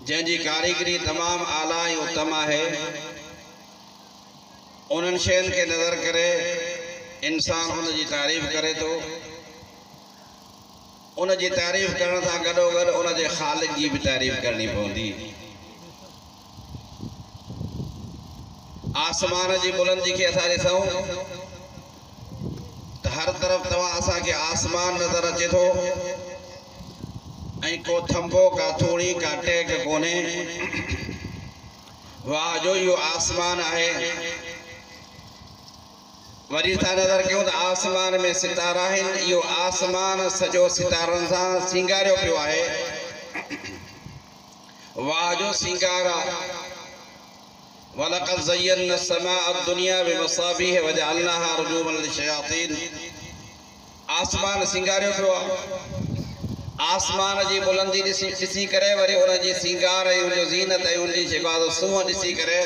जंहिंजी कारीगरी तमाम आला ऐं उत्तम आहे उन्हनि शयुनि खे नज़र करे इंसान उन जी तारीफ़ करे थो। उन जी तारीफ़ करण सां गॾोगॾु उन जे ख़ालिक जी बि तारीफ़ करणी पवंदी। आसमान जी बुलंदी खे असां ॾिसूं त हर तरफ़ तव्हां असांखे आसमान नज़र अचे थो ऐं को थंबो का थोड़ी का टेक कोन्हे। वाह जो इहो आसमान आहे। वरी था नज़र कयूं त आसमान में सितारा आहिनि। इहो आसमान सॼो सितारनि सां सिंगारियो पियो आहे। वाह जो सिंगार आहे। वलक़द ज़य्यना समाअ दुनिया बिमसाबीह वजअलनाहा रुजूमन लिशयातीन। आसमान सिंगारियो पियो आहे। आसमान जी बुलंदी ॾिसी करे वरी उन जी सिंगार ऐं उन जो ज़ीनत ऐं उन जी जेका सूंहं ॾिसी करे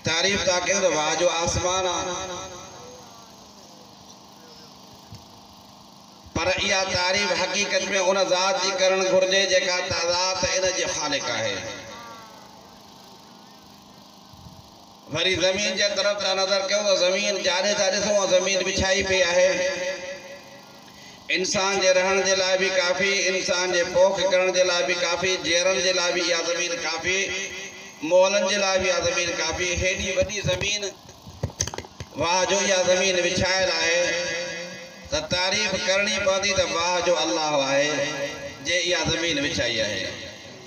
तारीफ़ था कयूं त वाह जो आसमान आहे। पर इहा तारीफ़ हक़ीक़त में उन ज़ात जी करणु घुरिजे जेका ज़ात इन जे ख़ालिक आहे। वरी ज़मीन जे तरफ़ था नज़र कयूं त ज़मीन जाॾे था ॾिसूं ज़मीन बिछाई पई आहे। इंसान जे रहण जे लाइ बि काफ़ी, इंसान जे पोख करण जे लाइ बि काफ़ी, जेरनि जे लाइ बि इहा ज़मीन काफ़ी, मोलनि जे लाइ बि इहा ज़मीन काफ़ी। हेॾी वॾी ज़मीन वाह जो इहा ज़मीन विछायल आहे त तारीफ़ करणी पवंदी त वाह जो अल्लाह आहे जे इहा ज़मीन विछाई आहे।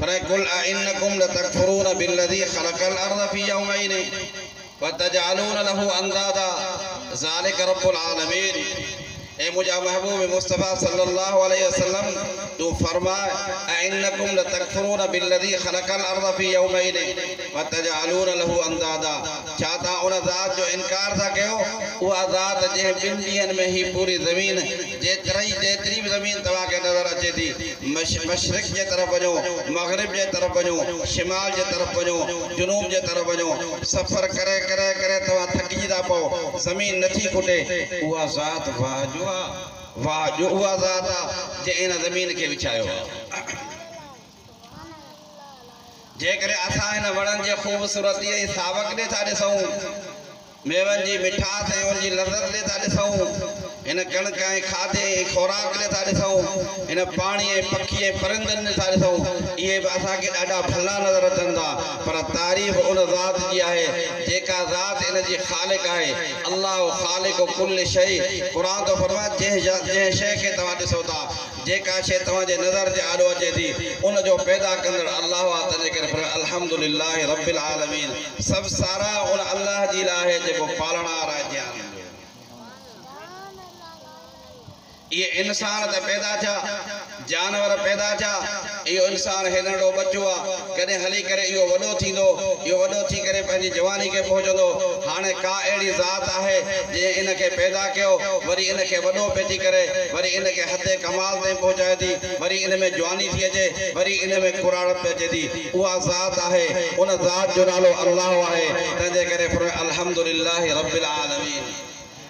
पर कुल अइन्नकुम लतकफुरून बिल्लज़ी ख़लक़ल अर्ज़ फ़ी यौमैन वतजअलून लहू अंदादा ज़ालिक रब्बुल आलमीन। ए मुझा महबूब मुस्तफ़ा सल्लल्लाहु अलैहि वसल्लम तू फरमा अइन्नकुम लतकफुरून बिल्लज़ी ख़लक़ल अर्ज़ फ़ी यौमैन वतजअलून लहू अंदादा। छा तव्हां उन ज़ात जो इनकार था कयो उहा ज़ात जंहिं ॿिनि ॾींहंनि में ही पूरी ज़मीन जेतिरी बि ज़मीन तव्हांखे नज़र अचे थी, मशरिक़ जे तरफ़ वञो, मग़रिब जे तरफ़ वञो, शिमाल जे तरफ़ वञो, जुनूब जे तरफ़ वञो, सफ़र करे करे करे तव्हां थकिजी था पओ, ज़मीन नथी खुटे। उहा ज़ात वाह जो उहा ज़ात आहे जंहिं इन ज़मीन खे विछायो आहे। जेकॾहिं असां हिन वणनि जे ख़ूबसूरती ऐं सावक ॾे था ॾिसूं, मेवनि जी मिठास ऐं उनजी लज़त ॾे था ॾिसूं, हिन कणक ऐं खाधे ऐं खुराक ॾे था ॾिसूं, हिन पाणी ऐं पखी ऐं परिंदनि ॾे था ॾिसूं, इहे बि असांखे ॾाढा भला नज़र अचनि था। पर तारीफ़ उन ज़ात जी आहे जेका ज़ात इन जी ख़ालिक आहे। अल्लाह ख़ालिक कुल शइ। क़ुर थो फरमाए जंहिं शइ खे तव्हां ॾिसो था, जेका शइ तव्हांजे नज़र जे आॾो अचे थी उन जो पैदा कंदड़ अल्लाह आहे। तंहिंजे करे अल्हम्दुलिल्लाह रब्बिल आलमीन। सभु सारा उन अल्लाह जी लाइ आहे जेको पालणहार आहे जान। ये इंसान त पैदा थिया, जानवर पैदा थिया, इहो इंसान हेॾो बचो आहे। कॾहिं हली करे इहो वॾो थींदो, इहो वॾो थी करे पंहिंजी जवानी खे पहुचंदो। हाणे का अहिड़ी ज़ात आहे जंहिं इन खे पैदा कयो, वरी इन खे वॾो पइजी करे वरी इन खे हद कमाल ताईं पहुचाए थी, वरी इन में जवानी थी अचे, वरी इन में कुराड़प अचे थी। उहा ज़ात आहे, उन ज़ात जो नालो अल्लाह आहे। तंहिंजे करे अल्हम्दुलिल्लाह रब्बिल आलमीन।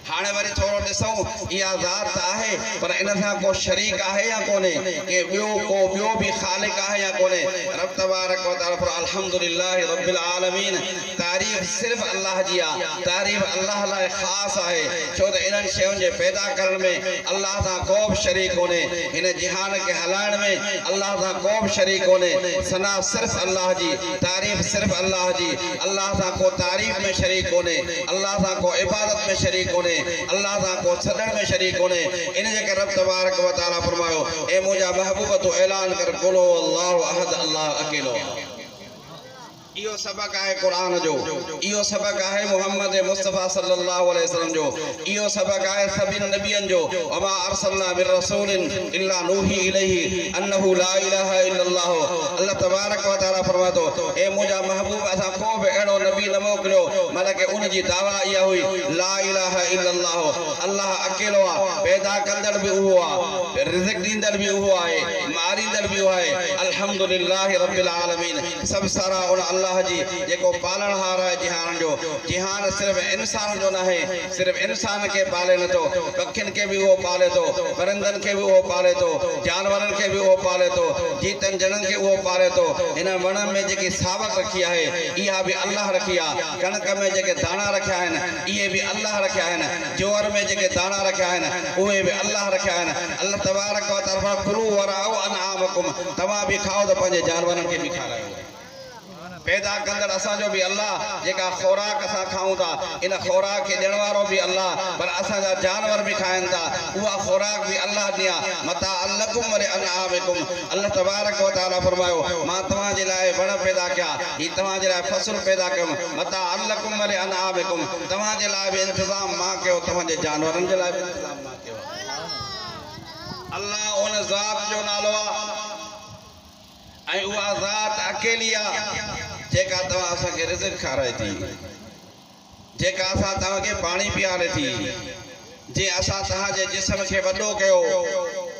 हाणे वरी थोरो ॾिसूं इहा ज़ात आहे पर इन सां को शरीक आहे या कोन्हे, के ॿियो बि ख़ालिक आहे या कोन्हे। रब तबारक व तआला पर अल्हम्दुलिल्लाह रब्बिल आलमीन। तारीफ़ सिर्फ़ अल्लाह जी आहे, तारीफ़ अल्लाह लाइ ख़ासि आहे। छो त इन्हनि शयुनि जे पैदा करण में अल्लाह सां को बि शरीक कोन्हे, हिन जिहान खे हलाइण में अल्लाह सां को बि शरीक कोन्हे। सना सिर्फ़ अल्लाह जी, तारीफ़ सिर्फ़ अल्लाह जी। अल्लाह सां को तारीफ़ में शरीक कोन्हे, अल्लाह सां को इबादत में शरीक कोन्हे, अल्लाह सां को सॾण में शरीक कोन्हे। इन जे करे रब तबारक व तआला फरमायो ए मुंहिंजा महबूब तूं ऐलान कर कुल अल्लाहु अहद, अल्लाह अकेलो। इहो सबक़ आहे क़ुरान जो, इहो सबक़ आहे मोहम्मद मुस्तफ़ा सल्लल्लाहु अलैहि वसल्लम जो, इहो सबक़ आहे सभिनी नबियनि जो। वमा अरसलना मिर रसूलिन इल्ला नूही इलैहि अन्नहु ला इलाहा इल्लल्लाह। अल्लाह तबारक व तआला फरमातो ए मुंहिंजा महबूब असां को बि अहिड़ो नबी न मोकिलियो मतलब कि उन जी दावा इहा हुई ला इलाहा इल्लल्लाह। अल्लाह अकेलो आहे, पैदा कंदड़ बि उहो आहे, रिज़्क़ ॾींदड़ बि उहो आहे, मारींदड़ बि उहो आहे। अल्हम्दुलिल्लाह रब्बिल आलमीन। सब सारा उन अल्लाह जी जेको पालनहार है जिहान जो। जिहान सिर्फ इंसान जो ना है, सिर्फ इंसान के पाले न तो, पखिन के भी वो पाले तो, परिंदन के भी वो पाले तो, जानवरन के भी वो पाले तो, जीतन जनन के वो पाले तो। इन वण में जेकी सावक रखी है इहा भी अल्लाह रखी है। कणक में जेके दाना रखिया आहिनि इहे भी अल्लाह रखिया आहिनि। जोअर में जेके दाना रखिया आहिनि उहे भी अल्लाह रखिया आहिनि। अल्लाह तबारक व तआला कुलू वराउ अनआमकुम, तव्हां भी खाओ त पंहिंजे जानवरनि खे भी खारायो। पैदा कंदड़ असांजो भी अल्लाह, जेका खुराक असां खाऊं था इन खुराक के ॾियण वारो भी अल्लाह, पर असांजा जानवर भी खाइनि था उहा खुराक भी अल्लाह ॾिया। मता अलकुम व अनआमकुम। अल्लाह तबारक व तआला फरमायो मां तव्हां जे लाइ वण पैदा कया, ही तव्हां जे लाइ फसल पैदा कयमि। मता अलकुम व अनआमकुम, तव्हां जे लाइ भी इंतजाम मां कयो, तव्हां जे जानवरनि जे लाइ भी इंतजाम मां कयो। अल्लाह उन ज़ात जो नालो आहे ऐं उहा ज़ात अकेली आहे जेका तव्हां असांखे रिज़्क़ खाराए थी, जेका असां तव्हांखे पाणी पीआरे थी, जे असां तव्हांजे जिस्म खे वॾो कयो,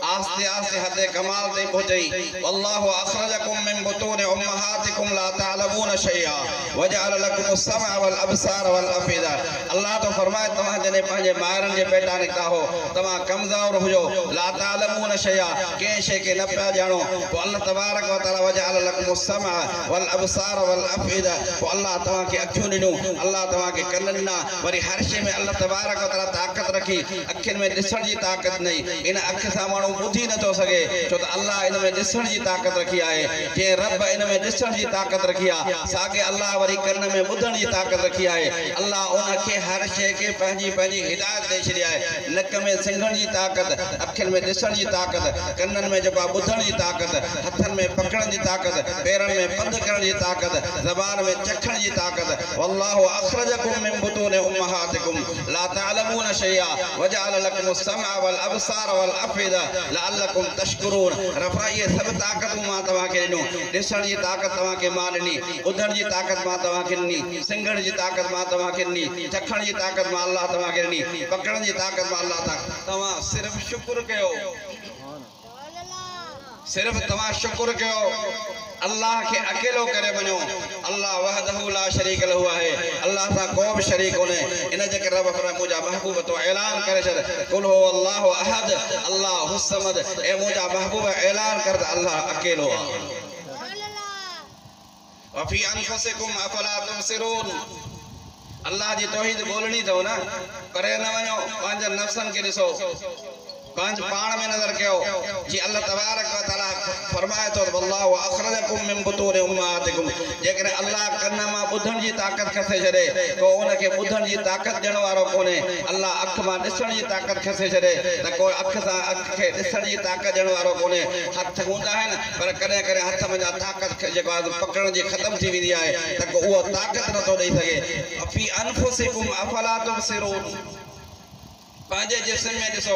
आस्ते आस्ते हद कमाल ते पहुचई। वल्लाहु अखरजकुम मिन बुतून उम्महातिकुम ला तअलमून शैया वजअल लकुम अस्समअ वल अबसार वल अफीदा। अल्लाह तो फरमाए तव्हां जने पंहिंजे मायरनि जे पेटा निकिता हो, तव्हां कमज़ोर हुजो, ला तअलमून शैया, कंहिं शइ खे न पिया ॼाणो। पोइ अल्लाह तबारक व तआला वजअल लकुम अस्समअ वल अबसार वल अफीदा, पोइ अल्लाह तव्हांखे अखियूं ॾिनूं, अल्लाह तव्हांखे कन ॾिना। वरी हर शइ में अल्लाह तबारक व तआला ताक़त रखी। अखियुनि में ॾिसण जी ताक़त नहीं, इन अखि सां माण्हू ॿुधी नथो सघे, छो त अल्लाह इन में ॾिसण जी ताक़त रखी आहे। जंहिं रब इन में ॾिसण जी ताक़त रखी आहे, साॻे अल्लाह वरी कन में ॿुधण जी ताक़त रखी आहे। अल्लाह उनखे हर शइ खे पंहिंजी पंहिंजी हिदायत ॾेई छॾी आहे। नक में सिंघण जी ताक़त, अखियुनि में ॾिसण जी ताक़त, कननि में जेको ॿुधण जी ताक़त, हथनि में पकड़ण जी ताक़त, पेरनि में पंधु करण जी ताक़त, ज़बान में चखण जी ताक़त। वल्लाहु अखरजकुम मिन बुतून उम्महातिकुम ला तअलमून शैया वजअल लकुम अस्समअ वल अबसार वल अफीदा लअल्लकुम तशकुरून। रफ़ा ये सब ताक़तूं मां तव्हांखे ॾिनो, ॾिसण जी ताक़त तव्हांखे मां ॾिनी, ॿुधण जी ताक़त मां तव्हांखे ॾिनी, सिंघण जी ताक़त मां तव्हांखे ॾिनी, चखण जी ताक़त मां अल्लाह तव्हांखे ॾिनी, पकड़ण जी ताक़त मां अल्लाह तव्हां सिर्फ़ शुक्र कयो, सिर्फ तव्हां शुक्र कयो, अल्लाह के अकेलो करे वञो। अल्लाह वहदहु ला शरीक लहु आहे, अल्लाह सां को बि शरीक कोन्हे। इन जे करे रब फरमाए मुंहिंजा महबूब तो ऐलान करे छॾ, कुल हो अल्लाहु अहद अल्लाहु समद। ए मुंहिंजा महबूब ऐलान कर त अल्लाह अकेलो आहे। वफी अनफुसिकुम अफला तुबसिरून। अल्लाह जी तौहीद बोलणी अथव न, करे न वञो, पंहिंजे नफ़्सनि खे ॾिसो, पांच पाण में नजर कयो। जी अल्लाह तबारक व तआला फरमाए तो वल्लाहु अखरजकुम मिन बुतून उम्महातिकुम। जेकर अल्लाह कन मां ॿुधण जी ताक़त खसे छॾे को उनखे ॿुधण जी ताक़त ॾियण वारो कोन्हे। अल्लाह अख मां ॾिसण जी ताक़त खसे छॾे त को अख सां अख खे ॾिसण जी ताक़त ॾियण वारो कोन्हे। हथ हूंदा आहिनि पर कॾहिं कॾहिं हथ में ताक़त जेको आहे पकड़ण जी ख़तम थी वेंदी आहे त को उहो ताक़त नथो ॾेई सघे। फी अनफुसिकुम अफला तुबसिरून। पंहिंजे जिस्म में ॾिसो,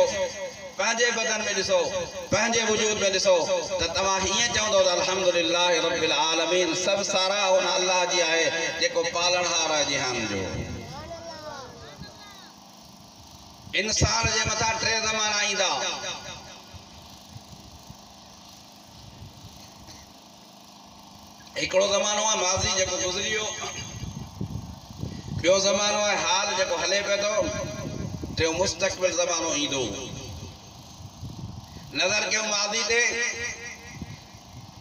पंहिंजे बदन में ॾिसो, पंहिंजे वजूद में ॾिसो त तव्हां हीअं चवंदो त अल्हम्दुलिल्लाह रब्बिल आलमीन। सभु सारा हुन अल्लाह जी आहे जेको पालनहार आहे जिहान जो। इंसान जे मथां टे ज़माना ईंदा। हिकिड़ो ज़मानो आहे माज़ी जेको गुज़री वियो, ॿियो ज़मानो आहे हाल जेको हले पियो थो, टियों मुस्तक़बिल ज़मानो ईंदो। नज़र कयो माज़ी ते,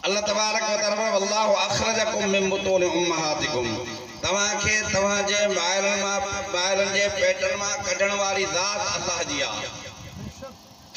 अल्लाह तबारक व तआला वल्लाहु अखरजकुम मिन बुतून उम्महातिकुम। तव्हांखे तव्हांजे मायरनि जे पेटनि मां कढण वारी ज़ात अल्लाह जी आहे।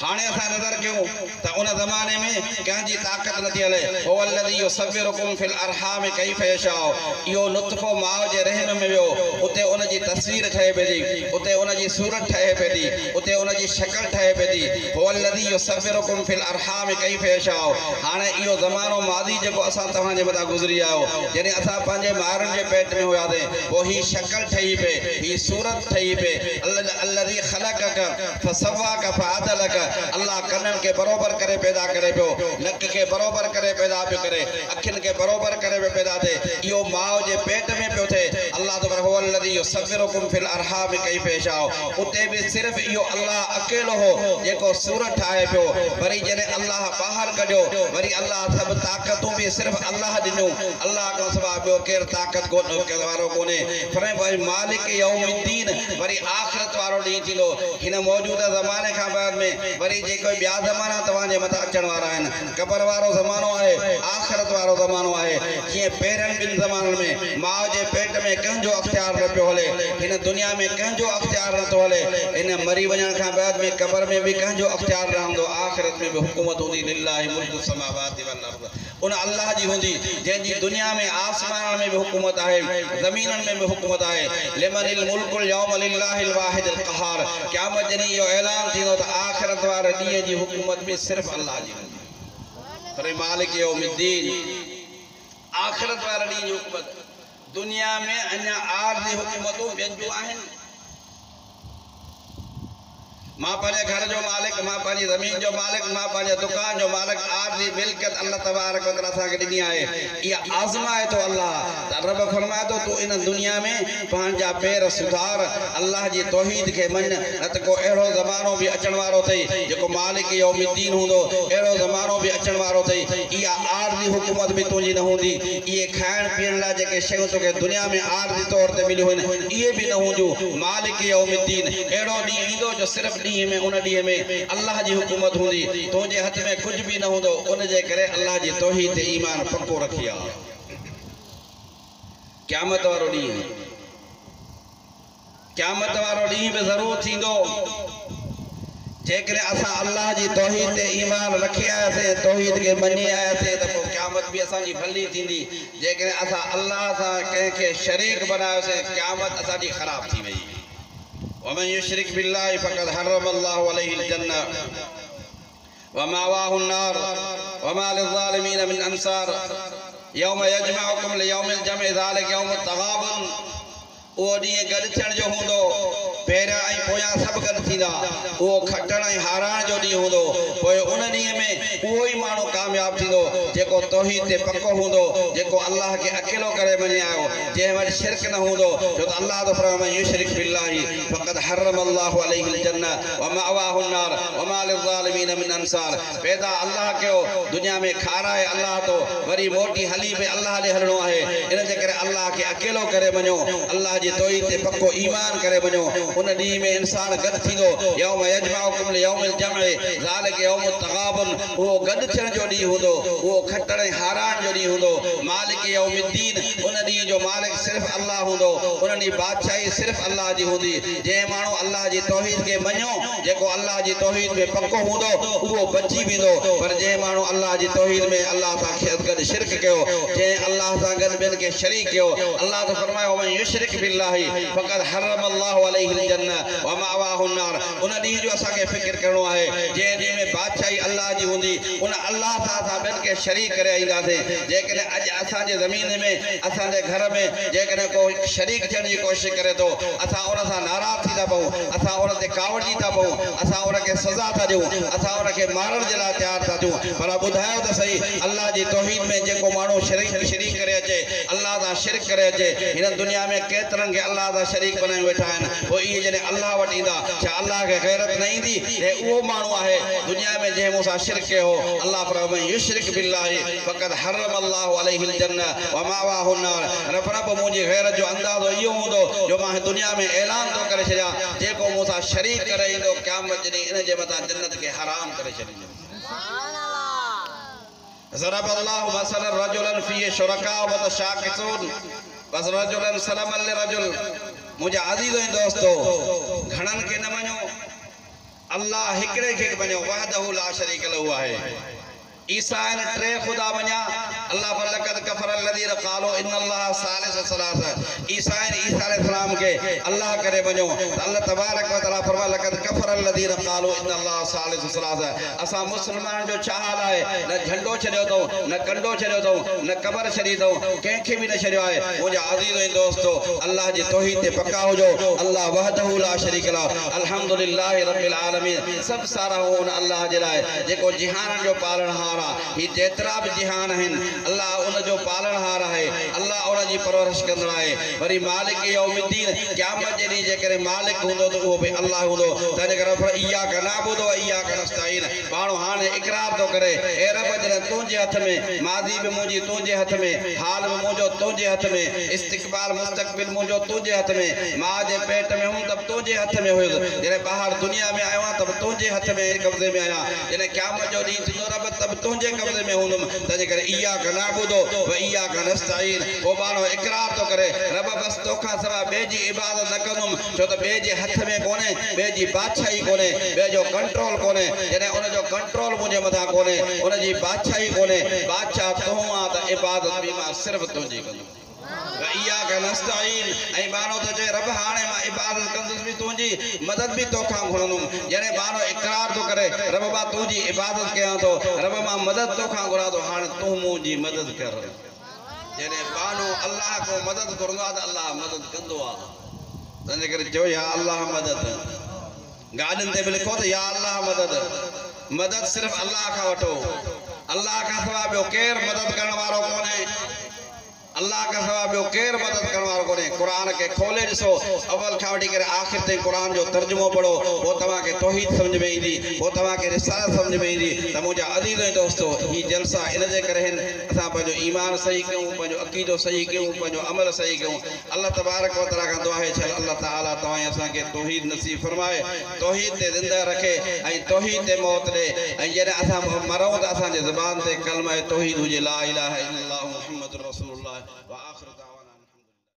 हाणे असां नज़र कयूं त उन ज़माने में कंहिंजी ताक़त नथी हले। हो अल्लज़ी युसव्विरुकुम फिल अरहाम कैफ़ यशाउ। इहो लुत्फ़ो माउ जे रहम में वियो, उते उन जी तस्वीर ठहे पई थी, उते उन जी सूरत ठहे पई थी, उते उन जी शक्ल ठहे पई थी। हो अल्लज़ी युसव्विरुकुम फिल अरहाम कैफ़ यशाउ। हाणे इहो ज़मानो माज़ी जेको असां तव्हांजे मथां गुज़री आयो, जॾहिं असां पंहिंजे मायरनि जे पेट में हुयासीं, पोइ हीअ शक्ल ठही पई, हीअ सूरत ठही पई। अल्लज़ी ख़लक़क फसव्वाक फअदलक। अल्लाह कनन के बरोबर करे पैदा करे पियो, नक के बरोबर करे पैदा पियो करे, अखिन के बरोबर करे पैदा थे। इहो माउ जे पेट में पियो थे। अल्लाह तो हो अल्लज़ी युसव्विरुकुम फिल अरहाम कैफ़ यशाउ उते भी सिर्फ इहो अल्लाह अकेलो हो जेको सूरत ठाहे पियो वरी जने अल्लाह बाहर कढियो वरी अल्लाह सब ताक़तूं भी सिर्फ अल्लाह ॾिनो अल्लाह खां सवाइ ॿियो केरु ताक़त वारो कोन्हे फरमाए भाई मालिक यौमुद्दीन वरी आख़िरत वारो ॾींहुं थींदो हिन मौजूदा ज़माने खां बाद में वरी जेको ॿिया ज़माना तव्हांजे मथां अचण वारा आहिनि क़बर वारो ज़मानो आहे आख़िरत वारो ज़मानो आहे जीअं पहिरियनि ॿिनि ज़माननि में माउ जे पेट में कंहिंजो अख़्तियार न पियो हले हिन दुनिया में कंहिंजो अख़्तियार नथो हले इन मरी वञण खां बाद में क़बर में भी कंहिंजो अख़्तियार न हूंदो आख़िरत में भी हुकूमत हूंदी लिल्लाहि मुल्कु समावाति वल अर्द उन अल्लाह जी हूंदी जंहिंजी दुनिया में आसमान में भी हुकूमत आहे ज़मीननि में भी हुकूमत आहे लिमनिल मुल्कुल यौम लिल्लाहिल वाहिदिल क़हार क़यामत जॾहिं इहो ऐलान थींदो त आख़िरत वारे ॾींहं जी हुकूमत भी सिर्फ़ अल्लाह जी हूंदी पर मालिक यौमुद्दीन आख़िरत वारे ॾींहं जी हुकूमत दुनिया में अञा आरज़ी हुकूमतूं ॿियनि जूं आहिनि मां पंहिंजे घर जो मालिक मां पंहिंजी ज़मीन जो मालिक मां पंहिंजे दुकान जो मालिक आरज़ी मिल्कियत अल्लाह तबारक व तआला असांखे ॾिनी आहे इहा आज़माए थो अल्लाह त रब फरमाए थो तूं इन दुनिया में पंहिंजा पेर सुधार अल्लाह जी तौहीद खे मञ न त को अहिड़ो ज़मानो बि अचण वारो अथई जेको मालिक यौमुद्दीन हूंदो अहिड़ो ज़मानो बि अचण वारो अथई इहा आरज़ी हुकूमत बि तुंहिंजी न हूंदी इहे खाइण पीअण लाइ जेके शयूं तोखे दुनिया में आरज़ी तौर ते मिलियूं आहिनि इहे बि न हूंदियूं मालिक यौमुद्दीन अहिड़ो ॾींहुं ईंदो जो सिर्फ़ ॾींहं में उन ॾींहं में अल्लाह जी हुकूमत हूंदी तुंहिंजे हथ में कुझु बि न हूंदो उन जे करे अल्लाह जी तौहीद ते ईमान पको रखी आहे क़यामत वारो ॾींहुं बि ज़रूरु थींदो जेकॾहिं असां अल्लाह जी तौहीद ते ईमान रखी आयासीं तौहीद खे मञी आयासीं त पोइ क़यामत बि असांजी भली थींदी जेकॾहिं असां अल्लाह सां कंहिंखे शरीक बनायोसीं क़यामत असांजी ख़राब थी वई ومن يشرك بالله فقد حرم الله عليه الجنة ومأواه النار وما للظالمين من أنصار يوم يجمعكم ليوم الجمع ذلك يوم التغابن उहो ॾींहुं गॾु थियण जो हूंदो पहिरियां ऐं पोयां सभु गॾु थींदा उहो खटण ऐं हाराइण जो ॾींहुं हूंदो पोइ उन ॾींहं में उहो ई माण्हू कामयाबु थींदो जेको तौहीद ते पको हूंदो जेको अल्लाह खे अकेलो करे मञे आयो जंहिं वटि शिरक न हूंदो छो त अल्लाह तो फरमाए युशरिक बिल्लाहि फक़द हर्रम अल्लाहु अलैहिल जन्नह व मअवाहु अन्नार व मा लिज़ालिमीन मिन अंसार पैदा अल्लाह कयो दुनिया में खाराए अल्लाह तो वरी मोटी हली पे अल्लाह ॾे हलणो आहे इन जे करे अल्लाह खे अकेलो करे मञो अल्लाह जी तौहीद ते पको ईमान करे वञो उन ॾींहं में इंसान गॾु थींदो यौम यजमउकुम लियौमिल जमअ ज़ालिक यौमुत तग़ाबुन उहो गॾु थियण जो ॾींहुं हूंदो उहो खटण ऐं हाराइण जो ॾींहुं हूंदो मालिक यौमुद्दीन उन ॾींहं जो मालिक सिर्फ़ अल्लाह हूंदो उन ॾींहुं बादशाही सिर्फ़ अल्लाह जी हूंदी जंहिं माण्हू अल्लाह जी तौहीद खे मञियो जेको अल्लाह जी तौहीद में पको हूंदो उहो बची वेंदो पर जंहिं माण्हू अल्लाह जी तौहीद में अल्लाह सां गॾु शिरक कयो जंहिं अल्लाह सां गॾु ॿियनि खे शरीक कयो अल्लाह तो फरमायो मन युशरिक बिल्लाहि फक़द हर्रम अल्लाहु अलैहिल जन्नह व मअवाहु अन्नार उन ॾींहं जो असांखे फ़िक्र करणो आहे जंहिं ॾींहं में बादशाही अल्लाह जी हूंदी उन अल्लाह सां असां ॿियनि खे शरीक करे ईंदासीं जेकॾहिं अॼु असांजे ज़मीन में असांजे घर में जेकॾहिं को शरीक थियण जी कोशिशि करे थो असां उन सां नाराज़ थी था पऊं असां उन ते कावड़जी था पऊं असां उन खे सज़ा था ॾियूं असां उन खे मारण जे लाइ तयारु था थियूं पर ॿुधायो त सही अल्लाह जी तौहीद में जेको माण्हू शरीक करे अचे अल्लाह सां शिरक करे अचे हिन दुनिया में केतिरनि खे अल्लाह सां शरीक बनाए वेठा आहिनि पोइ इहे जॾहिं अल्लाह वटि ईंदा छा अल्लाह खे गैरत न ईंदी हे उहो माण्हू आहे दुनिया में जंहिं मूंसां शिरक कयो हो अल्लाह फरमाए युशरिक बिल्लाहि फक़द हर्रम अल्लाहु अलैहिल जन्नह व मअवाहु अन्नार रब मुंहिंजी गैरत जो अंदाज़ो इहो हूंदो जो मां दुनिया में ऐलान थो करे छॾियां जेको मूंसां शरीक करे ईंदो क़यामत ॾींहुं इन जे मथां जन्नत खे हराम करे छॾींदो ज़रब अल्लाहु मसलन रजुलन फीहि शुरका व मुतशाकिसून बस रजुलन सलमन लिरजुल मुंहिंजा अज़ीज़ ऐं दोस्तो घणनि खे न मञो अल्लाह हिकिड़े खे मञो वहदहु ला शरीक लहू आहे ईसा ने टे खुदा मञा अल्लाह फलकद कफर अलदीन क़ालू इन अल्लाह सालिस सलासा ईसा अलैहिस्सलाम के अल्लाह करे मञो अल्लाह तबारक व तआला फरमा लकद कफर अलदीन क़ालू इन अल्लाह सालिस सलासा असां मुसलमान जो छा हाल आहे न झंडो छॾियो अथऊं न कंडो छॾियो अथऊं न कबर छॾी अथऊं कंहिंखे बि न छॾियो आहे मुंहिंजा अज़ीज़ ऐं दोस्तो अल्लाह जी तौहीद ते पका हुजो अल्लाह वहदहु ला शरीक लहू अल्हम्दुलिल्लाहि रब्बिल आलमीन सब सारा हुन अल्लाह जे लाइ जेको जिहान जो पालणहार ही जेतिरा भी जिहान आहिनि अल्लाह उन जो पालनहार आहे अल्लाह उन जी परवरिश कंदड़ आहे वरी मालिक यौमिद्दीन क़यामत जे ॾींहुं जेकॾहिं मालिक हूंदो त उहो बि अल्लाह हूंदो तंहिंजे करे रब इय्याका नअबुदु व इय्याका नस्तईन माण्हू हाणे इक़रार थो करे ए रब जॾहिं तुंहिंजे हथ में माज़ी बि मुंहिंजी तुंहिंजे हथ में हाल बि मुंहिंजो तुंहिंजे हथ में इस्तक़बाल मुस्तक़बिल मुंहिंजो तुंहिंजे हथ में मां जे पेट में हुउमि त तुंहिंजे हथ में हुयुसि जॾहिं ॿाहिरि दुनिया में आयो आहियां त तुंहिंजे हथ में कब्ज़े में आहियां जॾहिं क़यामत जो ॾींहुं थींदो रब त बि तुंहिंजे कब्ज़े में हूंदुमि तंहिंजे करे इय्याका नअबुदु व इय्याका नस्तईन पोइ माण्हू इक़रार थो करे रब बसि तोखां सवाइ ॿिए जी इबादत न कंदुमि छो त ॿिए जे हथ में कोन्हे ॿिए जी बादशाही कोन्हे ॿिए जो कंट्रोल कोन्हे जॾहिं उनजो कंट्रोल मुंहिंजे मथां कोन्हे उनजी बादशाही कोन्हे बादशाह तूं आहे त इबादत बि मां सिर्फ़ु तुंहिंजी कंदुमि इय्याका नस्तईन ऐं माण्हू त चए रब हाणे मां इबादत कंदुसि बि तुंहिंजी मदद बि तोखां घुरंदुमि जॾहिं माण्हू इक़रार थो करे रब मां तुंहिंजी इबादत कयां थो रब मां मदद तोखां घुरां थो हाणे तूं मुंहिंजी मदद कर जॾहिं माण्हू अल्लाह को मदद घुरंदो आहे त अल्लाह मदद कंदो आहे तंहिंजे करे चयो या अल्लाह मदद गाॾियुनि ते बि लिखो त या अल्लाह मदद सिर्फ़ु अल्लाह खां वठो अल्लाह खां सवाइ ॿियो केरु मदद करण वारो कोन्हे अल्लाह का सवाइ ॿियो केरु मदद करण वारो कोन्हे क़ुर खे खोले ॾिसो अवल खां वठी करे आख़िर ताईं क़ुर जो तर्जुमो पढ़ो पोइ तव्हांखे तौहीद सम्झ में ईंदी पोइ तव्हांखे रिसालत सम्झ में ईंदी त मुंहिंजा अज़ीज़ ऐं दोस्तो हीअ जलसा इन जे करे आहिनि असां पंहिंजो ईमान सही कयूं पंहिंजो अक़ीदो सही कयूं पंहिंजो अमल सही कयूं अल्लाह तबारक व तआला खां दुआ आहे छल अल्लाह ताला तव्हां असांखे तौहीद नसीब फरमाए तौहीद ते ज़िंदा रखे ऐं तौहीद ते मौत ॾे ऐं जॾहिं असां मरूं त असांजे ज़बान ते कलमा तौहीद हुजे ला इलाहा इल्लल्लाह मुहम्मदुर रसूलुल्लाह व आख़िर